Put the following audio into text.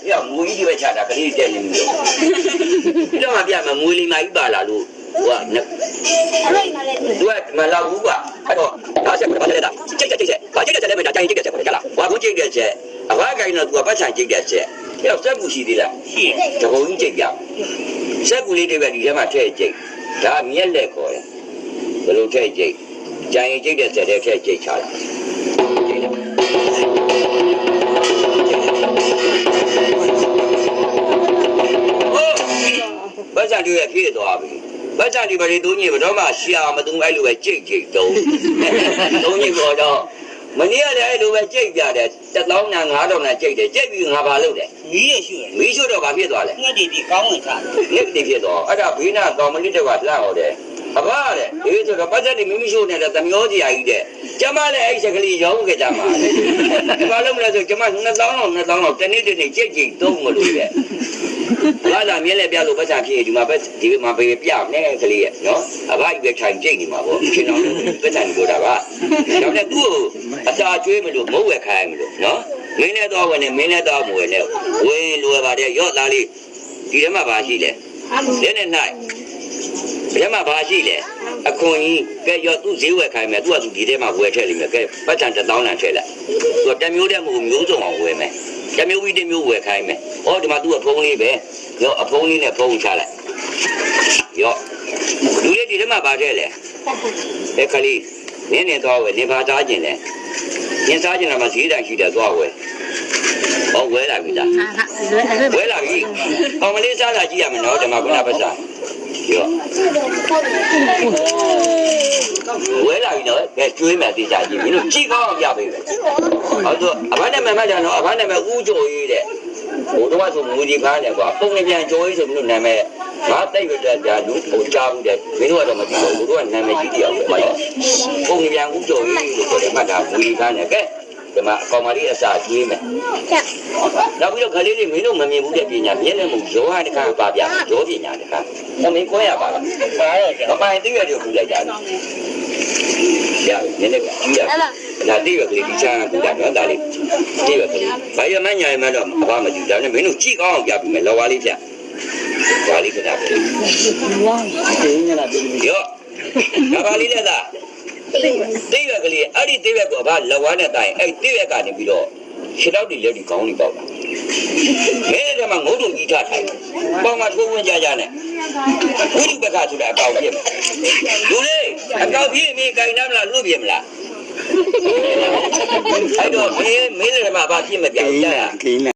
要母一的恰恰可以见你们。你干嘛变嘛？母里嘛一把啦路，我那，我嘛老五个，还有大些把这个，把这个在那边讲这个在干啦，我不这个在，我个人我不想这个在，要三不是的啦，就好这样，三不里这边你先嘛这这，咱免来过呀，不如这这，讲这个在这这恰了。ဘာသာတွေဖြစ်သွားပြီဘာသာတွေဘာတွေသုံးညဘတော့မှရှာမသုံးအဲ့လိုပဲကြိတ်ကြိတ်သုံးသုံးညပေါ်တော့မနေ့ကလည်းအဲ့လိုပဲကြိတ်ပြတယ်1000နဲ့9000နဲ့ကြိတ်တယ်ကြိတ်ပြီးငါဘာလုပ်တယ်မီးရရှိတယ်မီးရှိတော့ဘာဖြစ်သွားလဲငှက်တွေကောင်းဝင်ချတယ်ငှက်တွေဖြစ်သွားအဲ့ဒါဘေးနာကောင်မလေးတွေကလှဟောတယ်အဘတဲ့ဒီဆိုတော့ဘာသာတွေမိမိရှို့နေတဲ့သမယောကြီးကြီးတဲ့ကျမလည်းအဲ့စကလေးရောင်းခဲ့ကြမှာဒီဘာလို့မလဲဆိုကျမ2000လောက်တနေ့တနေ့ကြိတ်ကြိတ်သုံးမလို့တဲ့ဘာသာမြဲလဲပြလို့ပတ်ချဖြစ်ဒီမှာပဲဒီမှာပဲပြနေကလေးရဲ့နော်အဘကြီးပဲထိုင်ကြိတ်နေမှာပေါ့ရှင်တော်တို့ပတ်ချန်လို့တာပါဒါနဲ့သူ့အစာကျွေးမလို့မဟုတ်ဝယ်ခိုင်းမလို့နော်မင်းနဲ့တော့ဝင်နေမင်းနဲ့တော့မဝင်နဲ့ဝင်လိုရပါတယ်ရော့သားလေးဒီထဲမှာဘာရှိလဲလက်နဲ့နိုင်ဒီထဲမှာဘာရှိလဲအခွန်ကြီးကဲရော့သူ့ဈေးဝယ်ခိုင်းမယ်သူကသူဒီထဲမှာဝယ်ထည့်လိမ့်မယ်ကဲပတ်ချန်1000လမ်းထည့်လိုက်သူတမျိုးတည်းမဟုတ်မျိုးစုံအောင်ဝယ်မယ်တမျိုးဝီတမျိုးဝယ်ခိုင်းမယ်ဟောဒီမှာသူကဖုံးလေးပဲရောအဖုံးလေးနဲ့ဖုံးချလိုက်ရောလူလေးဒီထဲမှာပါတဲ့လေခလီနင်းနေတော့ဝယ်နေပါသားကျင်လေညစားကျင်လာမှဈေးတိုင်ရှိတယ်သွားဝယ်ဟောဝယ်လာပြီလားဝယ်လာပြီအောင်မလေးစားလာကြည့်ရမယ်နော်ဒီမှာခုနပတ်စားရောဝဲလာပြီနော်ကဲကျွေးမယ်တေချာကြီးမင်းတို့ကြည့်ကောင်းအောင်ပြပေးမယ်ဟောဆိုအဘနဲ့မမကြနော်အဘနဲ့မဦးကြိုရေးတဲ့ဟိုတော့ဆိုမူကြီးဖားနေကွာပုံနဲ့ပြန်ကြိုရေးဆိုမလို့နာမည်ငါတိတ်ရတဲ့ကြာလူဟိုကြားဘူးတဲ့မင်းတို့ကတော့မကြည့်ဘူးတို့ကနာမည်ကြီးတယောက်ပဲဟုတ်လားပုံနဲ့ပြန်ဦးကြိုရေးလို့ပြောတယ်မှတ်တာမူကြီးဖားနေကဲဒီမှာအကောင်မလေးအစာကျွေးမယ်နောက်ပြီးတော့ခလေးလေးမင်းတို့မမြင်ဘူးတဲ့ပညာမျက်နှာမူရောဟာတခါပါပြရောပညာတခါသမင်းကိုရပါလားပါတော့ကျမပိုင်သိရတဲ့ခုလိုက်ကြတယ်ရနည်းနည်းကြီးရဒါသိရကလေးဒီချမ်းကူတာနော်ဒါလေးသိရကလေးဘာရမညာရမတော့အဘမကြည့်ဒါနဲ့မင်းတို့ကြည့်ကောင်းအောင်ပြပြီမယ်လောဝါလေးပြဒါလေးကတာပဲဝါးတင်းနေတာရောဒါပါလေးလက်သားသိရကလေးအဲ့ဒီသိရကိုဘာလောဝါနဲ့တိုင်အဲ့သိရကနေပြီးတော့ခြေတော့ဒီလက်ဒီကောင်းနေပေါ့မင်းတို့ကငုံတုံကြီးထားထိုင်ပေါင်မှာထိုးဝင်ကြကြနဲ့ဝိတုပက္ခဆိုတာအကောက်ပြည့်လူလေးအကောက်ပြည့်မင်းကြိုင်နာမလားလွတ်ပြည့်မလားအဲ့တော့မင်းလည်းမဘာပြည့်မပြောင်းကြရ